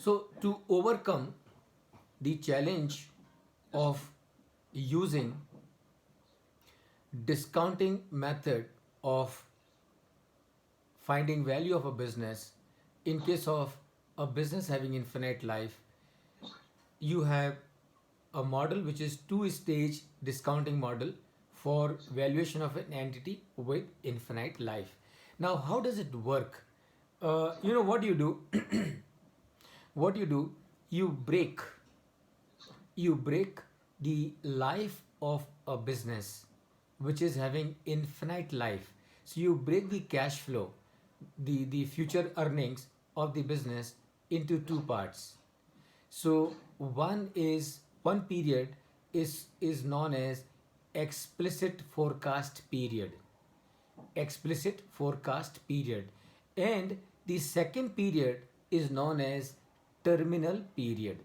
So, to overcome the challenge of using discounting method of finding value of a business in case of a business having infinite life, you have a model which is two-stage discounting model for valuation of an entity with infinite life. Now, how does it work? You know what you do? What you do? You break you break the life of a business which is having infinite life. So you break the cash flow, the future earnings of the business into two parts. So one period is known as explicit forecast period. Explicit forecast period. And the second period is known as terminal period.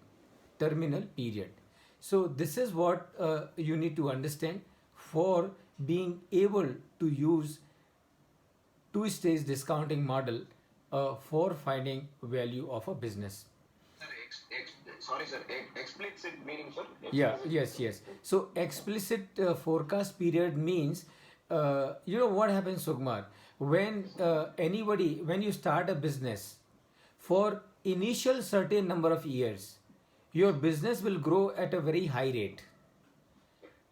Terminal period. So this is what you need to understand for being able to use two-stage discounting model for finding value of a business. Sir, sorry, sir. Explicit meaning, sir. Yeah, Explicit. yes. So explicit forecast period means, you know what happens, Sugmar? When you start a business, for initial certain number of years, your business will grow at a very high rate.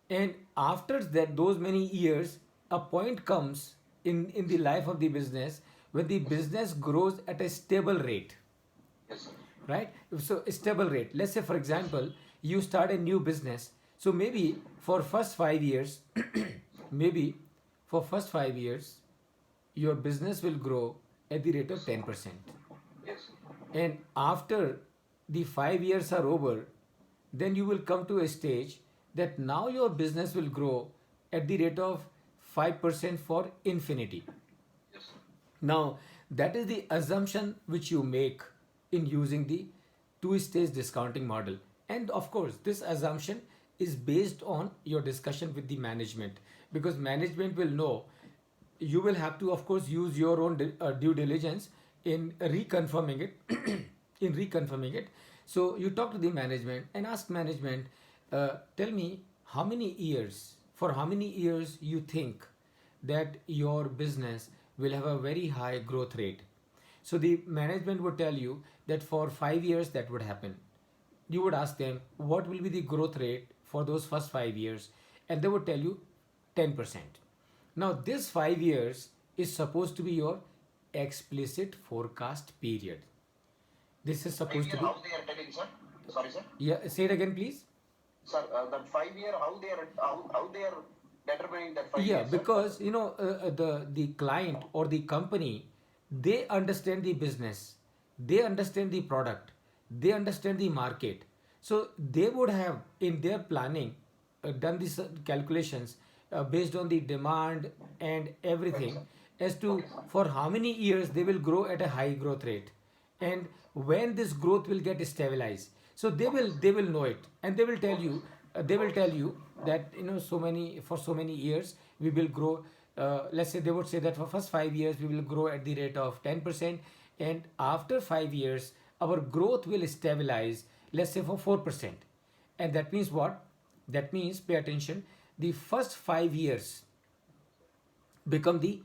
And after that, those many years, a point comes in the life of the business when the business grows at a stable rate, Yes, sir. right? So a stable rate, let's say for example you start a new business, so maybe for first 5 years maybe for first 5 years your business will grow at the rate of 10%, Yes. and after the 5 years are over, then you will come to a stage that now your business will grow at the rate of 5% for infinity. Yes, sir. Now, that is the assumption which you make in using the two-stage discounting model. And of course, this assumption is based on your discussion with the management, because management will know. You will have to, of course, use your own due diligence in reconfirming it. In reconfirming it. So you talk to the management and ask management, tell me for how many years you think that your business will have a very high growth rate. So the management would tell you that for 5 years that would happen. You would ask them what will be the growth rate for those first 5 years, and they would tell you 10%. Now, this 5 years is supposed to be your explicit forecast period. This is supposed to 5 year, be. how they are telling, sir? Sorry, sir. Yeah, say it again, please. Sir, that 5 year, how they are determining that 5 Yeah, years, sir? because you know the client or the company, they understand the business, they understand the product, they understand the market. So they would have in their planning done these calculations based on the demand and Okay, everything sir. as to Okay, sir. for how many years they will grow at a high growth rate, and when this growth will get stabilized. So Okay, sir. they will know it, and Okay, sir. they will Okay, tell sir. you that so many for so many years we will grow. Let's say they would say that for first 5 years we will grow at the rate of 10%, and after 5 years our growth will stabilize, let's say for 4%. And that means what? That means, pay attention, the first 5 years become the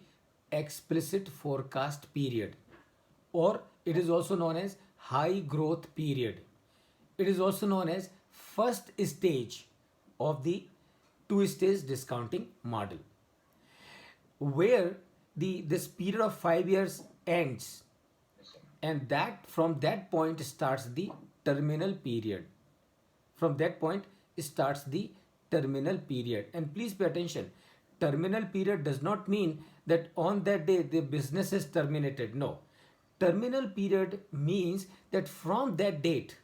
explicit forecast period, or it is also known as high growth period. It is also known as first stage of the two-stage discounting model, where the this period of 5 years ends, Yes, sir. and that from that point starts the terminal period. From that point starts the terminal period. And please pay attention, terminal period does not mean that on that day the business is terminated. No, terminal period means that from that date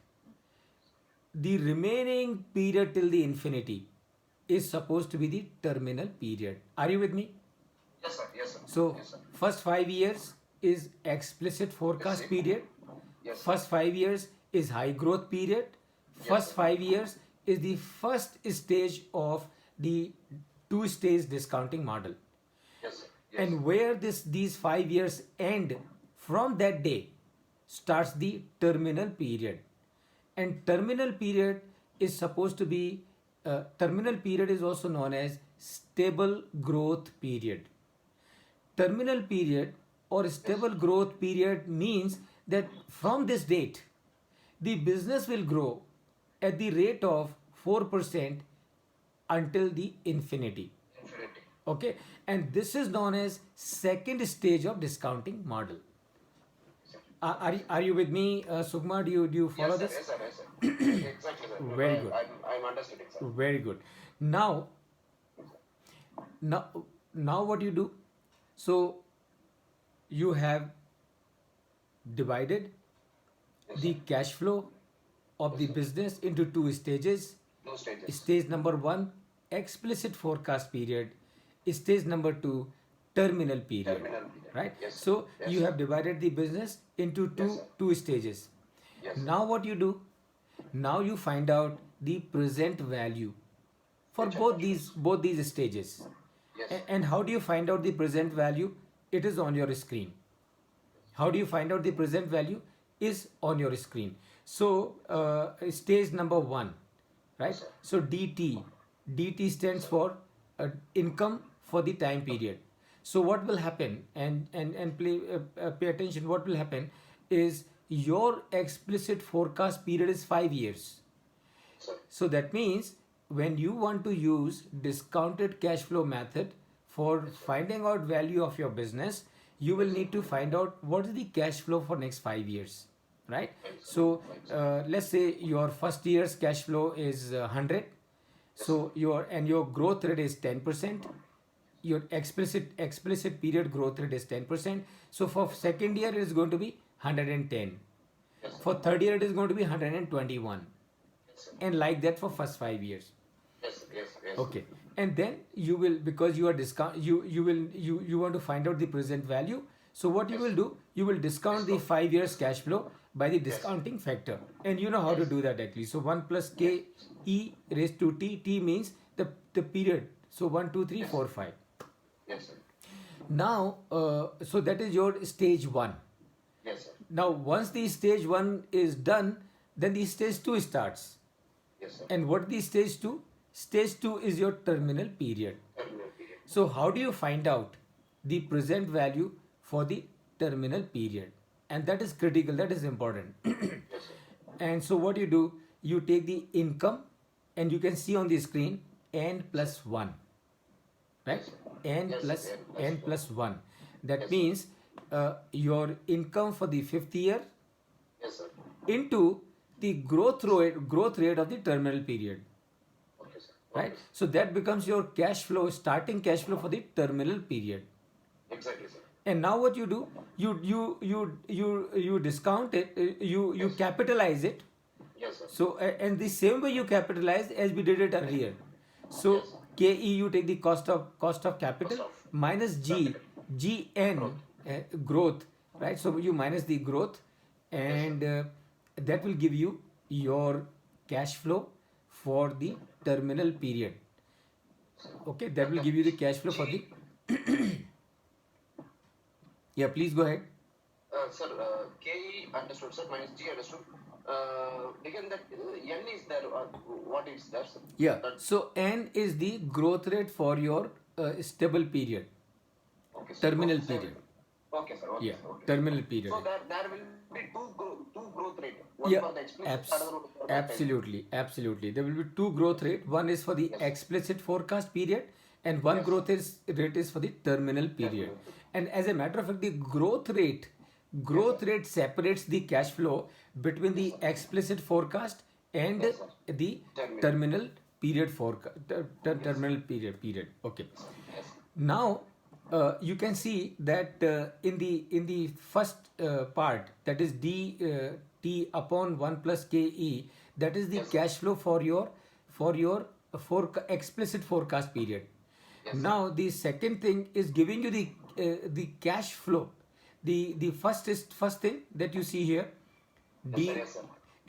the remaining period till the infinity is supposed to be the terminal period. Are you with me? Yes, sir. Yes, sir. So, Yes, sir. first 5 years is explicit Yes, forecast sir. period. Yes, sir. First 5 years is high growth period. Yes, First sir. 5 years is the first stage of the two-stage discounting model. Yes, sir. Yes. And where these 5 years end, from that day starts the terminal period. And terminal period is supposed to be, terminal period is also known as stable growth period. Terminal period or stable growth period means that from this date, the business will grow at the rate of 4% until the infinity. Infinity. Okay, and this is known as second stage of discounting model. Are you with me, Sukma? Do you follow Yes, sir. this? Yes, sir. Yes, sir. Exactly, sir. Very good. I'm understood it, sir. Very good. Now, now, now what you do? So you have divided Yes, the sir. cash flow of the Yes, sir. business into two stages. Two stages. Stage number one, explicit forecast period. Stage number two, terminal period. Terminal period. Right? Yes, sir. So Yes, you sir. have divided the business into Yes, two sir. two stages. Yes, sir. Now what you do? Now you find out the present value for Which both these stages. Yes, sir. And how do you find out the present value? It is on your screen. How do you find out the present value? Is on your screen. So stage number one, right? Yes, sir. So DT stands for income for the time period. So what will happen? And pay attention. What will happen is your explicit forecast period is 5 years. Sir. So that means when you want to use discounted cash flow method for finding out value of your business, you will need to find out what is the cash flow for next 5 years, right? So let's say your first year's cash flow is 100. So your growth rate is 10%. Your explicit period growth rate is 10%. So for second year it is going to be 110. Yes, sir. For third year it is going to be 121. Yes, sir. And like that for first 5 years. Yes, sir. Yes, sir. Yes, Okay, and then you will, because you are discount, you want to find out the present value. So what you will do, you will discount the 5 years cash flow by the discounting factor, and you know how to do that actually. So 1 plus k e raised to t. T means the period. So 1, 2, 3, 4, 5. Yes, sir. Now, so that is your stage one. Yes, sir. Now once the stage one is done, then the stage two starts. Yes, sir. And what the stage two? Stage two is your terminal period. Terminal period. So how do you find out the present value for the terminal period? And that is critical, that is important. Yes, sir. And so what you do, you take the income, and you can see on the screen n plus 1, right? N Yes, plus yes, n plus 1. That Yes, means your income for the fifth year Yes, sir. into the growth rate of the terminal period. Okay, sir. Right? So that becomes your cash flow, starting cash flow for the terminal period. Exactly, sir. And now what you do, you discount it, you capitalize it. Yes, sir. So and the same way you capitalize as we did it earlier. So Yes. KE, you take the cost of capital Cost of minus GN growth, right? So you minus the growth, and that will give you your cash flow for the terminal period. Okay, that will give you the cash flow for the yeah, please go ahead. Sir, KE understood, sir, minus G understood. Again, that N is there. What is there, sir? Yeah, That, so N is the growth rate for your stable period, okay, sir. terminal Okay, sir. period. Okay, sir. Okay, Yeah, sir. Okay. terminal period. So there will be two growth rate. One Yeah, for the explicit, another one for the absolutely. There will be two growth rate. One is for the Yes. explicit forecast period, and one Yes. growth rate is for the terminal period. And as a matter of fact, the growth rate separates the cash flow between the explicit forecast and Yes, sir. the Terminal. terminal period terminal period. Okay. Yes. Now you can see that in the first part, that is T upon 1 plus KE, that is the Yes. cash flow for your explicit forecast period. Yes, sir. Now the second thing is giving you the cash flow. The first thing that you see here, Yes, sir. Yes, sir.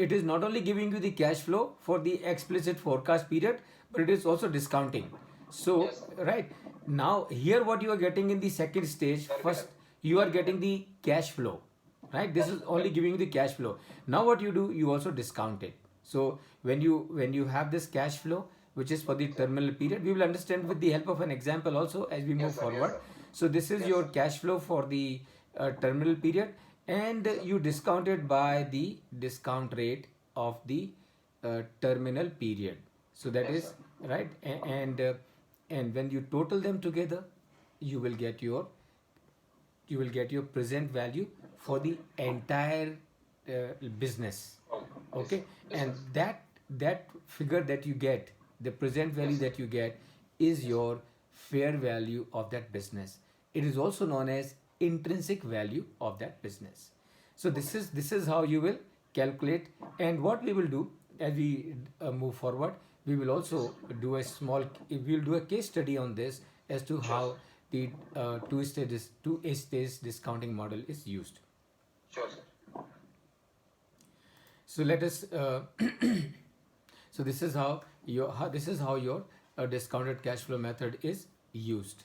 it is not only giving you the cash flow for the explicit forecast period, but it is also discounting. So Yes, sir. right now here what you are getting in the second stage, Correct, first correct. you are getting the cash flow. right? This is only Correct. giving you the cash flow. Now what you do, you also discount it. So when you have this cash flow, which is for the Sir. terminal period, we will understand with the help of an example also as we Yes, move sir. Yes, forward. sir. So this is Yes, your sir. cash flow for the terminal period, and Yes, sir. you discount it by the discount rate of the terminal period. So that Yes, sir. is right. And when you total them together, you will get your present value for the entire business. Oh, Okay, and business. that figure that you get, the present value Yes, sir. that you get, is Yes, sir. your fair value of that business. It is also known as intrinsic value of that business. So Okay. this is how you will calculate. And what we will do as we move forward, we will Yes, also sir. we will do a case study on this as to Sure, how sir. the two-stage discounting model is used. Sure, sir. So let us. So this is how your discounted cash flow method is used.